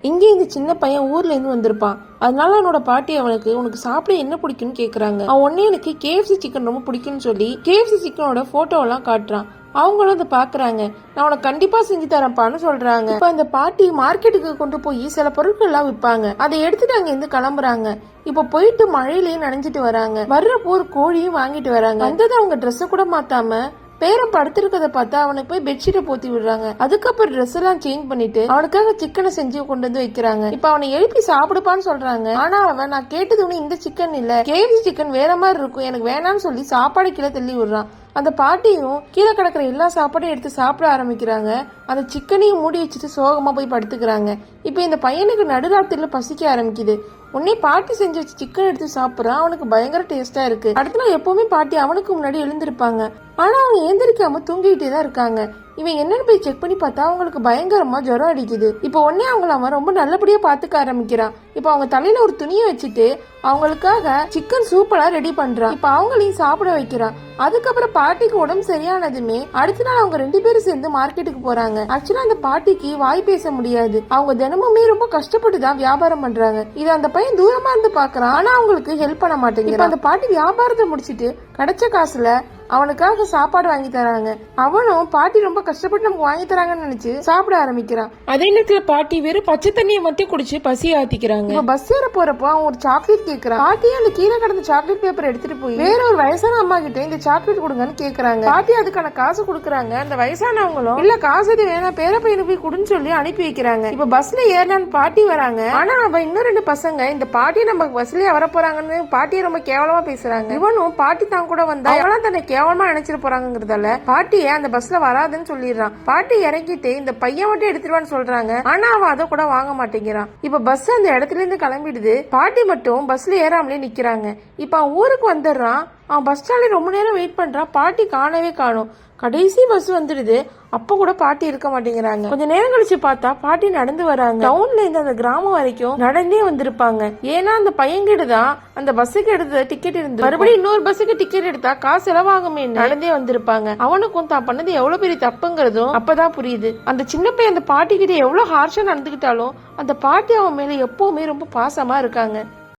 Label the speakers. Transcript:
Speaker 1: இங்கே இந்த சின்ன பையன் ஊர்ல இருந்து வந்திருப்பான். அதனால அவனோட பாட்டி அவனுக்கு உனக்கு சாப்பிட என்ன பிடிக்கும்னு கேக்குறாங்க. அவன் உடனே எனக்கு KFC சிக்கன் ரொம்ப பிடிக்கும்னு சொல்லி KFC சிக்கனோட போட்டோ எல்லாம் காட்டுறான். அவங்களும் அதை பாக்குறாங்க. நான் உனக்கு கண்டிப்பா செஞ்சு தரப்பான்னு சொல்றாங்க. இப்ப அந்த பாட்டி மார்க்கெட்டுக்கு கொண்டு போய் சில பொருட்கள் எல்லாம் விற்பாங்க. அதை எடுத்துட்டு அங்க இருந்து கிளம்புறாங்க. இப்ப போயிட்டு மழையிலயும் நனைஞ்சிட்டு வராங்க. வர்றப்போ ஒரு கோழியும் வாங்கிட்டு வராங்க. வந்தது அவங்க ட்ரெஸ் கூட மாத்தாம பேரன் படுத்திருக்கத பார்த்தா அவனுக்கு போய் பெட்ஷீட்டை போத்தி விடுறாங்க. அதுக்கப்புறம் ட்ரெஸ் எல்லாம் சேஞ்ச் பண்ணிட்டு அவனுக்காக சிக்கனை செஞ்சு கொண்டு வந்து வைக்கிறாங்க. இப்ப அவனை எழுப்பி சாப்பிடுப்பான்னு சொல்றாங்க. ஆனா அவன் நான் கேட்டது ஒண்ணு இந்த சிக்கன் இல்ல, KFC சிக்கன் வேற மாதிரி இருக்கும், எனக்கு வேணாம்னு சொல்லி சாப்பாடு கீழே தள்ளி விடுறான். அந்த பாட்டியும் கீழே கிடக்குற எல்லா சாப்பாடையும் எடுத்து சாப்பிட ஆரம்பிக்கிறாங்க. அந்த சிக்கனையும் மூடி வச்சுட்டு சோகமா போய் படுத்துக்கிறாங்க. இப்ப இந்த பையனுக்கு நடுராத்திரில பசிக்க ஆரம்பிக்குது. உடனே பாட்டி செஞ்சு வச்சு சிக்கன் எடுத்து சாப்பிட்றான். அவனுக்கு பயங்கர டேஸ்டா இருக்கு. அடுத்த நாள் எப்பவுமே பாட்டி அவனுக்கு முன்னாடி எழுந்திருப்பாங்க. ஆனா அவங்க ஏந்திரிக்காம தூங்கிட்டே தான் இருக்காங்க. இவன் என்னன்னு போய் செக் பண்ணி பார்த்தா அவங்களுக்கு பயங்கரமா ஜுரம் அடிக்குது. இப்ப உடனே அவங்கள அவன் ரொம்ப நல்லபடியா பாத்துக்க ஆரம்பிக்கிறான். இப்ப அவங்க தலையில ஒரு துணியை வச்சுட்டு அவங்களுக்காக சிக்கன் சூப்பெல்லாம் ரெடி பண்றான். இப்ப அவங்களையும் சாப்பிட வைக்கிறான். அதுக்கப்புறம் பாட்டிக்கு உடம்பு சரியானதுமே அடுத்த நாள் அவங்க 2 பேரும் சேர்ந்து மார்க்கெட்டுக்கு போறாங்க. ஆக்சுவலா அந்த பாட்டிக்கு வாய் பேச முடியாது. அவங்க தினமுமே ரொம்ப கஷ்டப்பட்டு தான் வியாபாரம் பண்றாங்க. இது அந்த பையன் தூரமா இருந்து பாக்குறான். ஆனா அவங்களுக்கு ஹெல்ப் பண்ண மாட்டேங்குது. அந்த பாட்டி வியாபாரத்தை முடிச்சிட்டு கிடைச்ச காசுல அவனுக்காக சாப்பாடு வாங்கி தராங்க. அவனும் பாட்டி ரொம்ப கஷ்டப்பட்டு நமக்கு வாங்கி தராங்கன்னு நினைச்சு சாப்பிட ஆரம்பிக்கிறான். அதே நேரத்துல பாட்டி வெறும் பச்சை தண்ணியை மட்டும் குடிச்சு பசி ஆத்திக்கிறாங்க. பஸ் ஏற போறப்போ அவன் ஒரு சாக்லேட் கேக்குறான். பாட்டியே அந்த கீழே கிடந்த சாக்லேட் பேப்பர் எடுத்துட்டு போய் வேற ஒரு வயசான அம்மா கிட்ட இந்த சாக்லேட் கொடுங்கன்னு கேக்குறாங்க. பாட்டி அதுக்கான காசு கொடுக்குறாங்க. அந்த வயசானவங்களும் இல்ல காசு எது வேணா பேர பையனுக்கு போய் குடுன்னு சொல்லி அனுப்பி வைக்கிறாங்க. இப்ப பஸ்ல ஏறலான்னு பாட்டி வராங்க. ஆனா அவன் இன்னும் 2 பசங்க இந்த பாட்டி நம்ம பஸ்லயே வர போறாங்கன்னு பாட்டியை ரொம்ப கேவலமா பேசுறாங்க. இவனும் பாட்டி தான் கூட வந்தா அவெல்லாம் தன்னை கேவலமா நினைச்சிட்டு போறாங்கிறதால பாட்டிய அந்த பஸ்ல வராதுன்னு சொல்லிடுறான். பாட்டி இறங்கிட்டு இந்த பையன் மட்டும் எடுத்துருவான்னு சொல்றாங்க. ஆனா அவன் அதை கூட வாங்க மாட்டேங்கிறான். இப்ப பஸ் அந்த இடத்துல இருந்து கிளம்பிடுது. பாட்டி மட்டும் பஸ்ல ஏறாமலே நிக்கிறாங்க. இப்ப அவன் ஊருக்கு வந்துடுறான். அவன் பஸ் ஸ்டாண்ட்ல ரொம்ப நேரம் வெயிட் பண்றான். பாட்டி காணவே காணும். கடைசி பஸ் வந்துடுது. அப்ப கூட பாட்டி இருக்க மாட்டேங்கிறாங்க. கொஞ்ச நேரம் கழிச்சு பார்த்தா பாட்டி நடந்து வராங்க. டவுன்ல இருந்து அந்த கிராமம் வரைக்கும் நடந்தே வந்திருப்பாங்க. ஏன்னா அந்த பையன்கிட்டதான் அந்த பஸ்ஸுக்கு எடுத்த டிக்கெட் இருந்து மறுபடியும் இன்னொரு பஸ்ஸுக்கு டிக்கெட் எடுத்தா காசு செலவாகுமே நடந்தே வந்திருப்பாங்க. அவனுக்கும் தான் பண்ணது எவ்வளவு பெரிய தப்புங்கிறதும் அப்பதான் புரியுது. அந்த சின்ன பையன் அந்த பாட்டி கிட்ட எவ்வளவு ஹார்ஷா நடந்துகிட்டாலும் அந்த பாட்டி அவன் மேல எப்பவுமே ரொம்ப பாசமா இருக்காங்க.